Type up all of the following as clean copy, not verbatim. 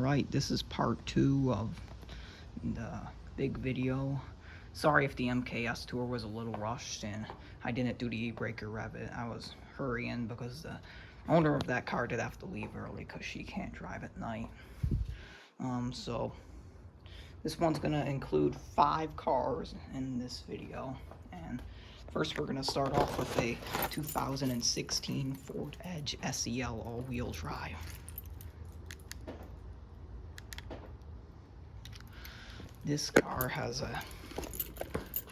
Alright, this is part 2 of the big video. Sorry if the MKS tour was a little rushed and I didn't do the e-breaker rev-it. I was hurrying because the owner of that car did have to leave early because she can't drive at night. So this one's going to include 5 cars in this video. And first we're going to start off with a 2016 Ford Edge SEL all-wheel drive. This car has a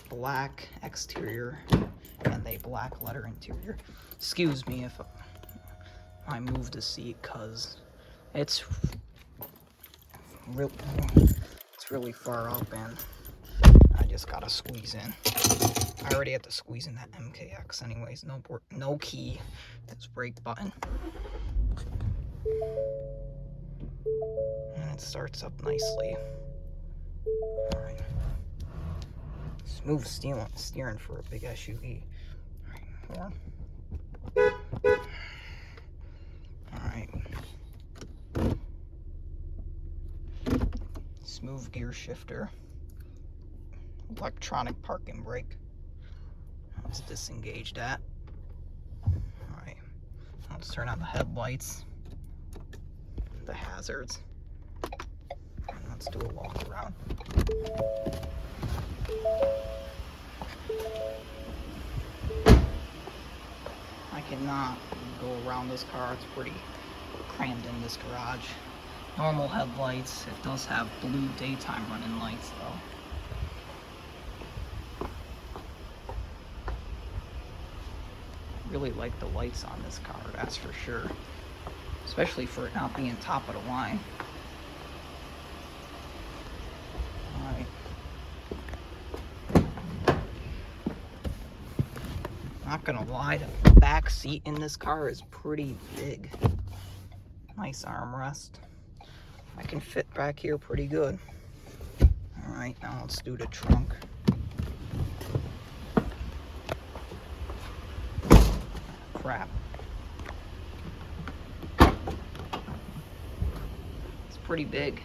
black exterior and a black leather interior. Excuse me if I move the seat because it's really far up and I just gotta squeeze in. I already had to squeeze in that MKX anyways. No key. This brake button. And it starts up nicely. Alright. Smooth steering for a big SUV. Alright, Alright. Smooth gear shifter. Electronic parking brake. Let's disengage that. Alright. Let's turn on the headlights. The hazards. Let's do a walk around. I cannot go around this car. It's pretty crammed in this garage. Normal headlights. It does have blue daytime running lights though. Really like the lights on this car, that's for sure. Especially for it not being top of the line. Not gonna lie, the back seat in this car is pretty big. Nice armrest. I can fit back here pretty good. Alright, now let's do the trunk. Crap. It's pretty big.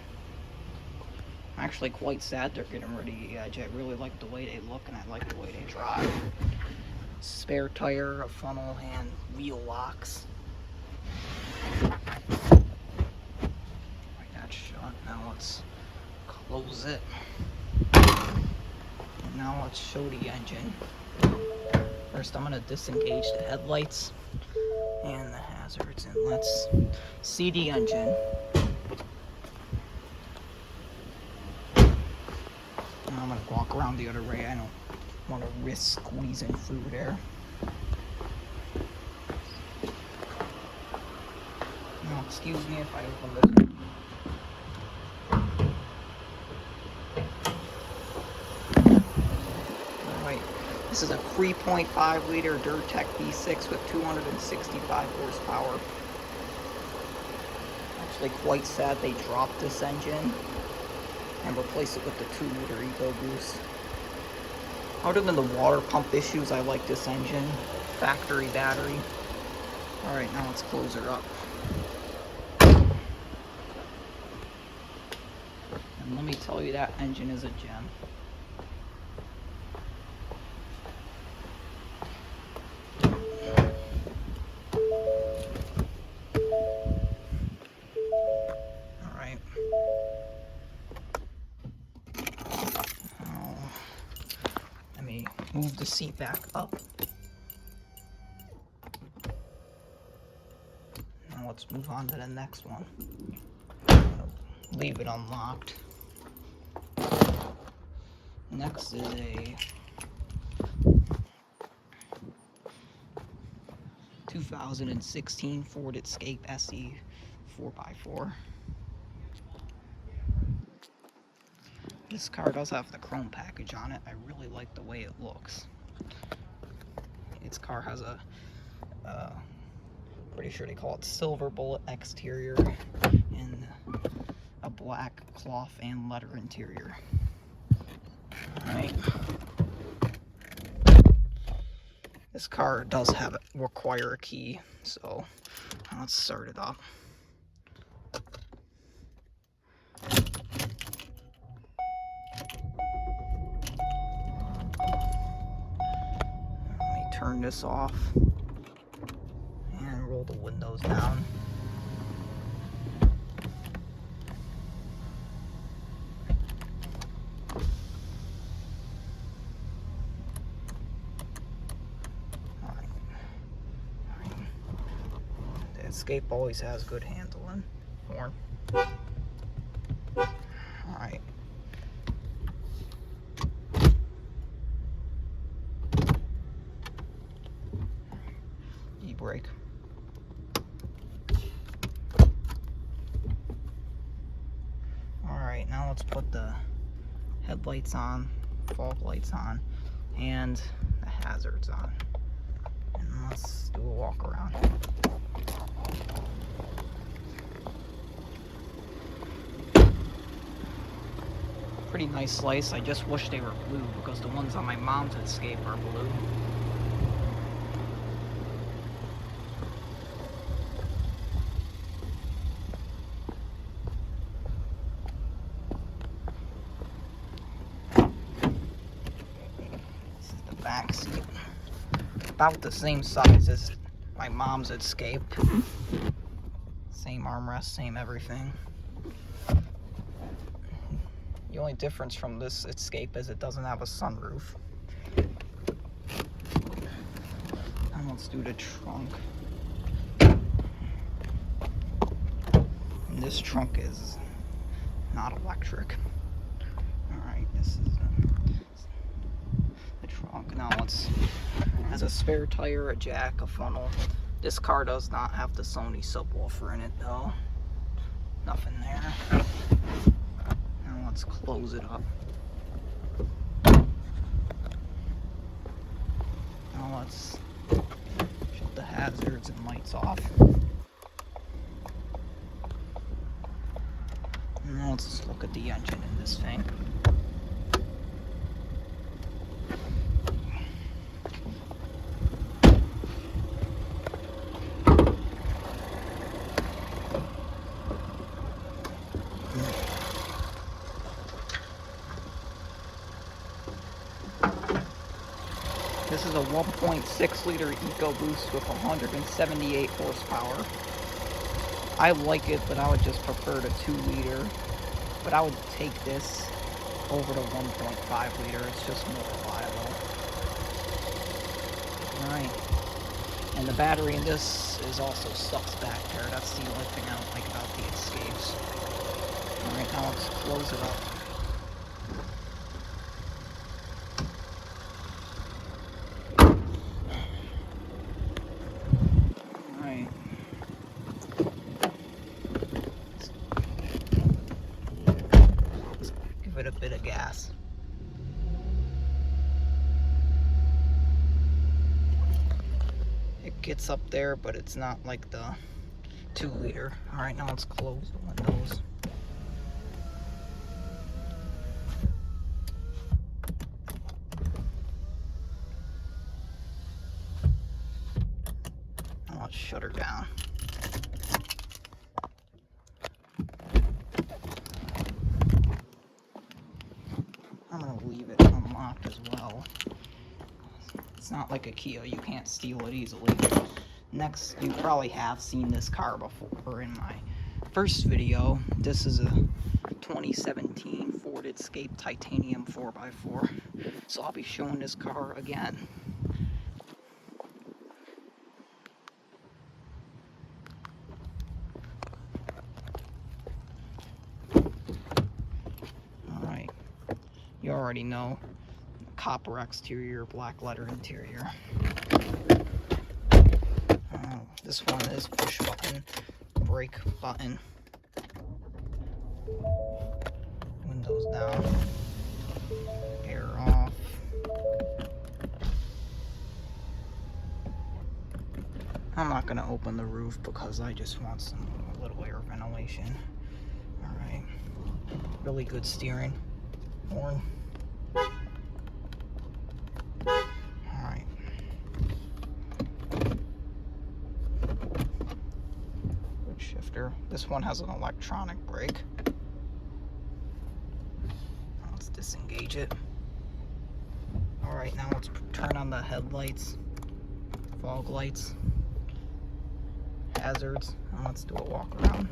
I'm actually quite sad they're getting rid of the Edge. I really like the way they look and I like the way they drive. Spare tire, a funnel, and wheel locks. Right, that's shut. Now let's close it. And now let's show the engine. First I'm going to disengage the headlights and the hazards, and let's see the engine. Now I'm going to walk around the other way. I don't want to risk squeezing through there. Now, excuse me if I open this. Alright, this is a 3.5 liter durtec V6 with 265 horsepower. Actually quite sad they dropped this engine and replaced it with the 2 liter EcoBoost. Other than the water pump issues, I like this engine. Factory battery. Alright, now let's close her up. And let me tell you, that engine is a gem. Alright. Move the seat back up. Now let's move on to the next one. Leave it unlocked. Next is a 2016 Ford Escape SE 4x4. This car does have the chrome package on it. I really like the way it looks. Its car has a, pretty sure they call it silver bullet exterior and a black cloth and leather interior. Alright. This car does require a key, so let's start it up. turn this off and roll the windows down. The Escape always has good handling. Horn. Alright. E-brake. Alright, now let's put the headlights on, fog lights on, and the hazards on. And let's do a walk around. Pretty nice lights. I just wish they were blue because the ones on my mom's Escape are blue. This is the back seat. About the same size as my mom's Escape. Same armrest, same everything. The only difference from this Escape is it doesn't have a sunroof. And let's do the trunk. And this trunk is not electric. Alright, this is the trunk. Now has a spare tire, a jack, a funnel. This car does not have the Sony subwoofer in it though. Nothing there. Let's close it up. Now let's shut the hazards and lights off. And now let's just look at the engine in this thing. This is a 1.6 liter EcoBoost with 178 horsepower. I like it, but I would just prefer the 2 liter. But I would take this over the 1.5 liter. It's just more reliable. Alright. And the battery in this is also sucks back there. That's the only thing I don't like about the Escapes. Alright, now let's close it up. A bit of gas. It gets up there, but it's not like the 2 liter. Alright, now let's close the windows. Now let's shut her down. I'm going to leave it unlocked as well. It's not like a Kia, you can't steal it easily. Next, you probably have seen this car before in my first video. This is a 2017 Ford Escape Titanium 4x4. So I'll be showing this car again. You already know, copper exterior, black leather interior. This one is push button, brake button, windows down, air off. I'm not gonna open the roof because I just want a little air ventilation. Alright, really good steering. Horn. Alright. Good shifter. This one has an electronic brake. Let's disengage it. Alright, now let's turn on the headlights. fog lights, hazards, and let's do a walk around.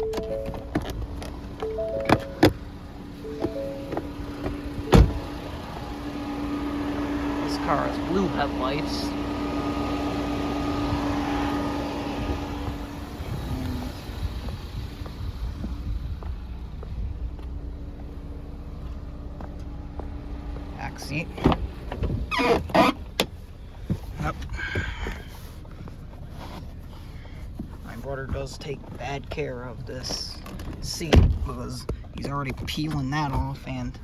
This car has blue headlights. Back seat. Yep. My brother does take bad care of this seat because he's already peeling that off, and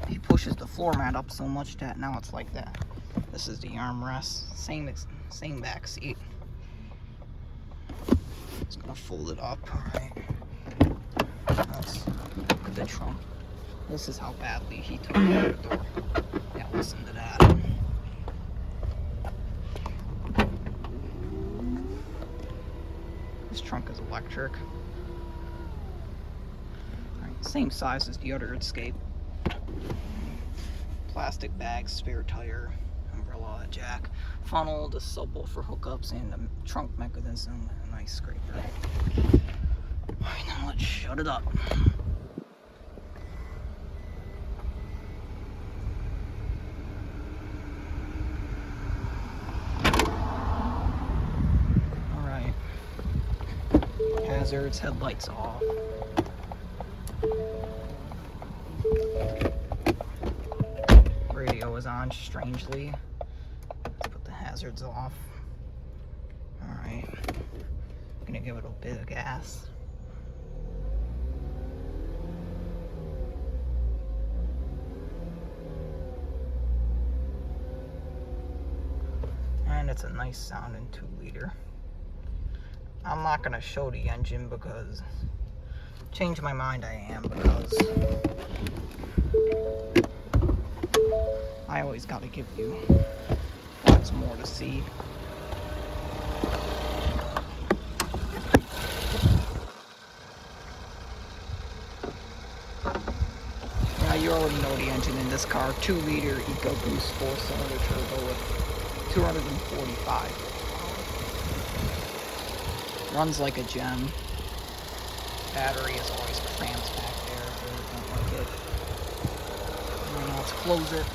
he pushes the floor mat up so much that now it's like that. This is the armrest, same back seat. Just gonna fold it up. All right. Let's look at the trunk. This is how badly he took care of the door. Yeah, listen to that. This trunk is electric. Alright, same size as the other Escape. Plastic bags, spare tire, umbrella, jack, funnel, the subwoofer hookups, and the trunk mechanism, and a nice scraper. Alright, now let's shut it up. Hazards, headlights off. Radio is on strangely. Let's put the hazards off. Alright. Gonna give it a bit of gas. And it's a nice sounding 2-liter. I'm not gonna show the engine because change my mind I am, because I always gotta give you lots more to see. Now you already know the engine in this car, 2-liter EcoBoost 4-cylinder turbo with 245. Runs like a gem. Battery is always cramped back there. I really don't like it. And now let's close it.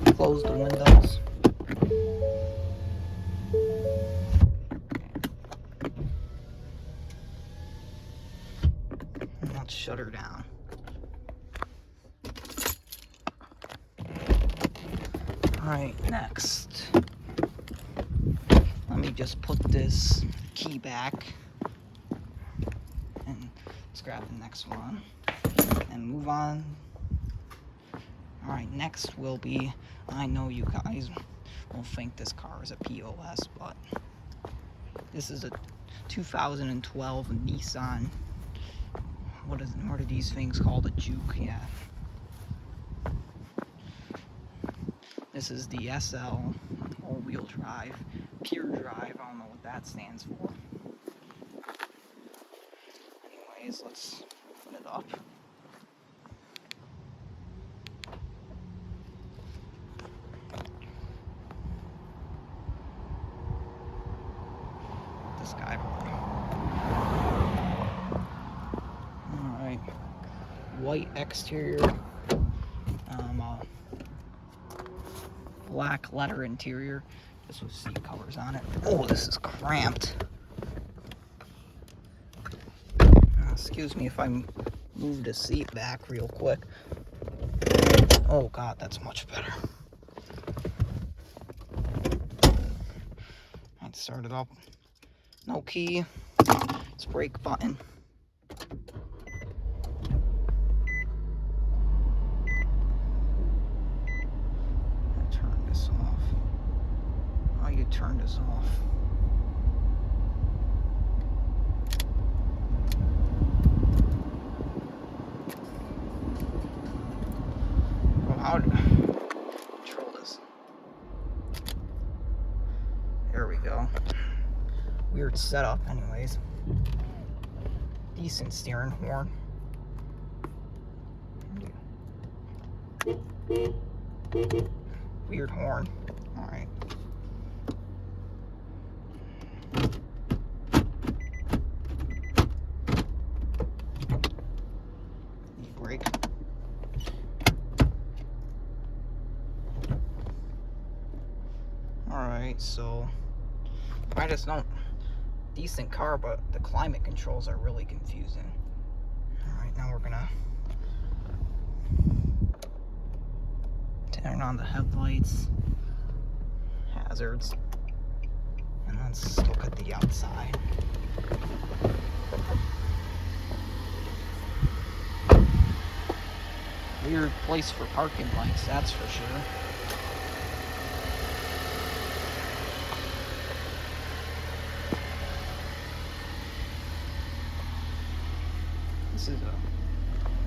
Let's close the windows. Let's shut her down. Alright, next. Let me just put this key back. And let's grab the next one. And move on. Alright, next will be, I know you guys will think this car is a POS, but this is a 2012 Nissan. What are these things called? A Juke, yeah. This is the SL, all-wheel drive, pure drive. I don't know what that stands for. Anyways, let's put it up. This guy. Alright. White exterior. Black leather interior. This with seat covers on it. Oh, this is cramped. Excuse me if I move the seat back real quick. Oh God, that's much better. I'd start it up. No key. It's brake button. Turn this off. Well, how to control this? There we go. Weird setup, anyways. decent steering horn. Weird horn. Alright. E-brake. Alright, so I just don't. Decent car, but the climate controls are really confusing. Alright, now we're gonna turn on the headlights, hazards, and let's look at the outside. Weird place for parking lights, that's for sure. This is, in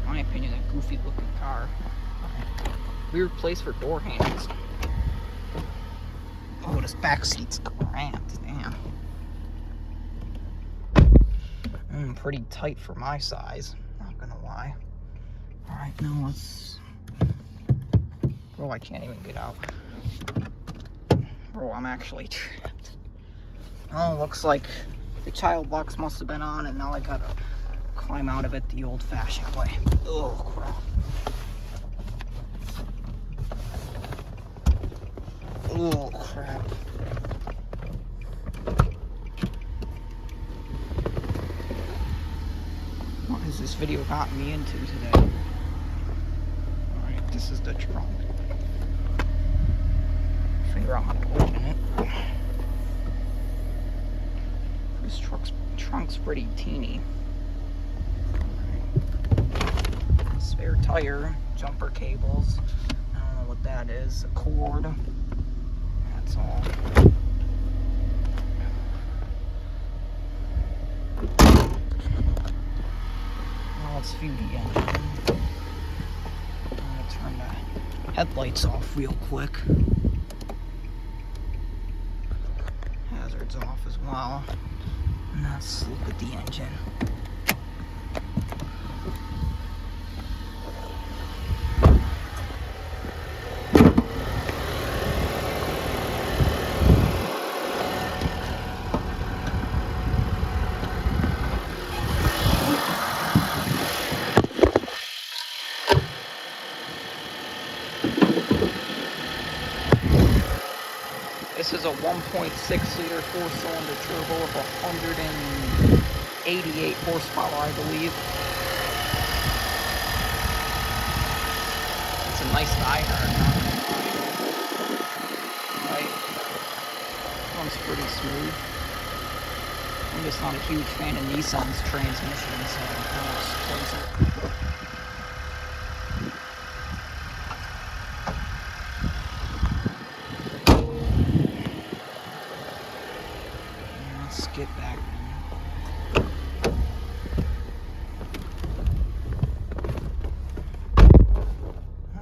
my opinion, a goofy looking car. Weird place for door handles. Oh, this back seat's cramped, damn. Pretty tight for my size, not gonna lie. Alright, now let's... Oh, I can't even get out. Oh, I'm actually trapped. Oh, looks like the child locks must have been on, and now I gotta climb out of it the old-fashioned way. Oh, crap. Oh, crap. What has this video gotten me into today? Alright, this is the trunk. Figure out how to open it. This trunk's pretty teeny. Right. Spare tire, jumper cables. I don't know what that is. A cord. That's all. Now let's view the engine. I'm gonna turn the headlights off real quick. Hazards off as well. And let's look at the engine. This is a 1.6 liter 4-cylinder turbo with 188 horsepower, I believe. It's a nice diehard, right? Runs pretty smooth. I'm just not a huge fan of Nissan's transmission, so I'll just close it. Get back.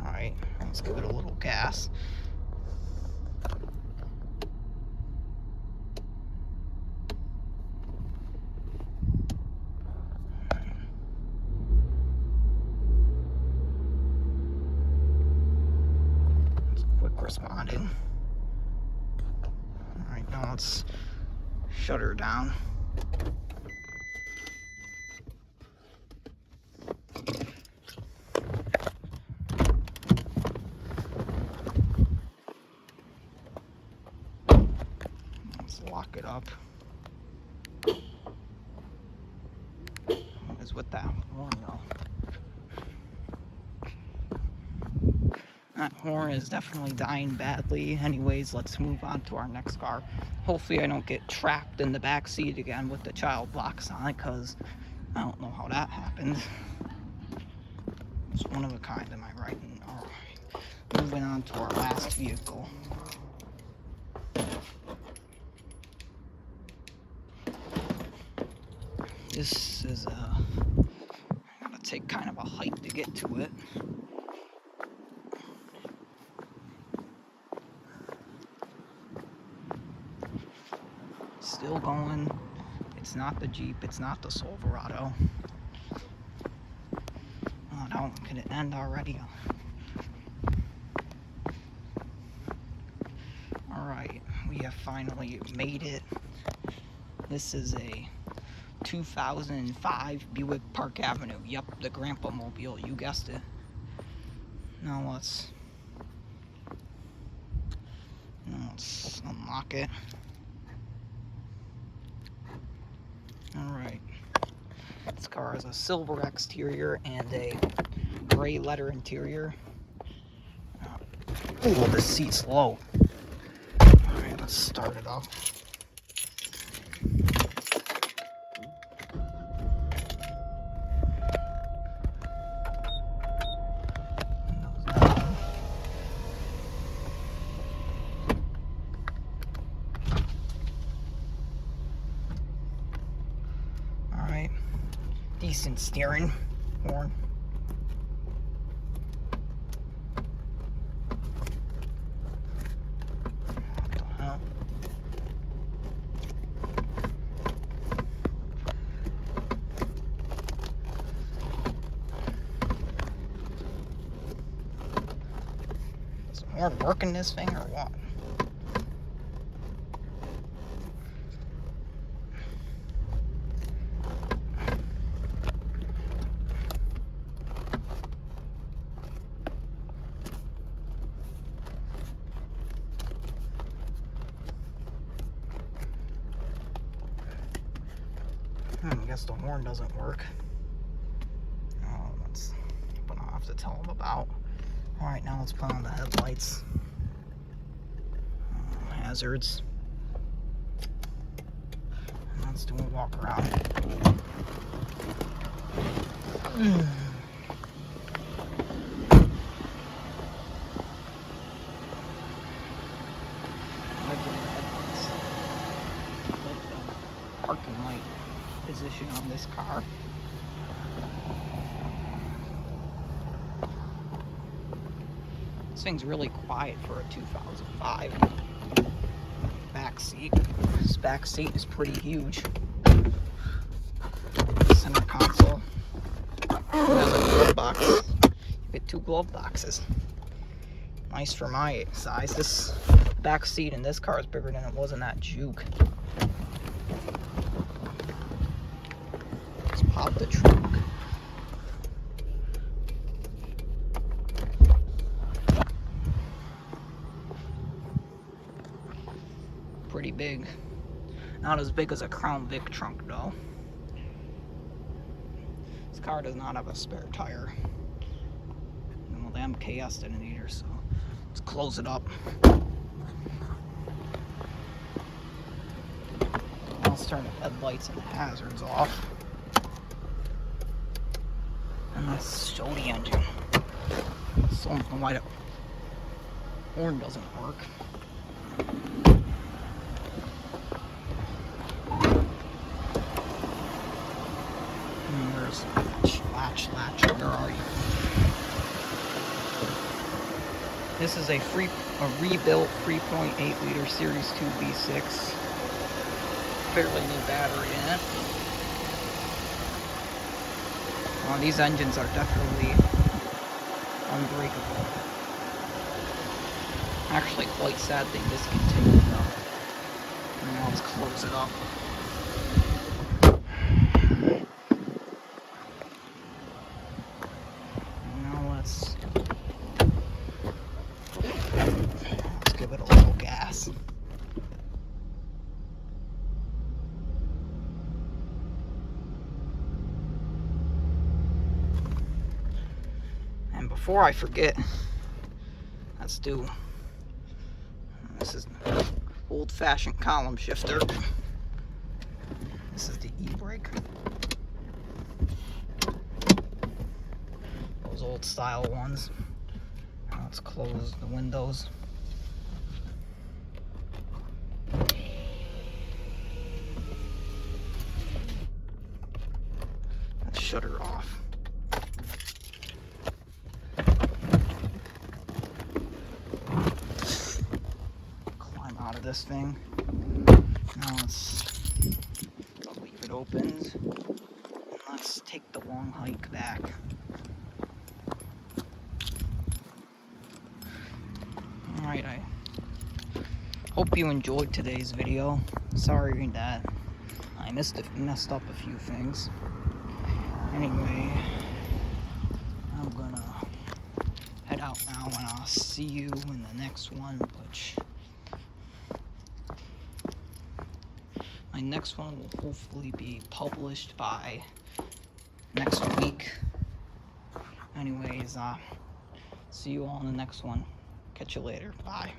Alright, let's give it a little gas. It's quick responding. Alright, now let's shut her down. Let's lock it up. What is with that horn though? That horn is definitely dying badly. Anyways, let's move on to our next car. Hopefully I don't get trapped in the back seat again with the child locks on it, because I don't know how that happened. It's one of a kind, am I right? Alright, moving on to our last vehicle. This is I gotta take kind of a hike to get to it. Still going. It's not the Jeep, it's not the Silverado. Oh no, can it end already? Alright, we have finally made it. This is a 2005 Buick Park Avenue. Yep, the Grandpa Mobile, you guessed it. Now let's unlock it. Alright. This car has a silver exterior and a gray leather interior. Oh, the seat's low. Alright, let's start it up. Alright, decent steering horn. What the hell? Does the horn work in this thing or what? I guess the horn doesn't work. That's what I'll have to tell them about. Alright, now let's put on the headlights. Hazards. And let's do a walk around. Parking light position on this car. This thing's really quiet for a 2005. Back seat. This back seat is pretty huge. Center console. Has a glove box. You get 2 glove boxes. Nice for my size. This back seat in this car is bigger than it was in that Juke. Let's pop the trunk. Pretty big. Not as big as a Crown Vic trunk though. This car does not have a spare tire. Well, the MKS didn't either, so let's close it up. Let's turn the headlights and the hazards off. And let's show the engine. So I don't know why the horn doesn't work. And there's latch, where are you? This is a rebuilt 3.8 liter Series 2 V6. Fairly new battery in it. Well, these engines are definitely unbreakable. Actually, quite sad they discontinued them. And now let's close it up. Now let's give it a little gas. And before I forget, let's do, this is old-fashioned column shifter. This is the e-brake. Those old style ones. Now let's close the windows. Let's shut her off. Climb out of this thing. Now let's leave opens. And let's take the long hike back. Alright, I hope you enjoyed today's video. Sorry that I messed up a few things. Anyway, I'm gonna head out now and I'll see you in the next one, which my next one will hopefully be published by next week. Anyways, see you all in the next one. Catch you later. Bye.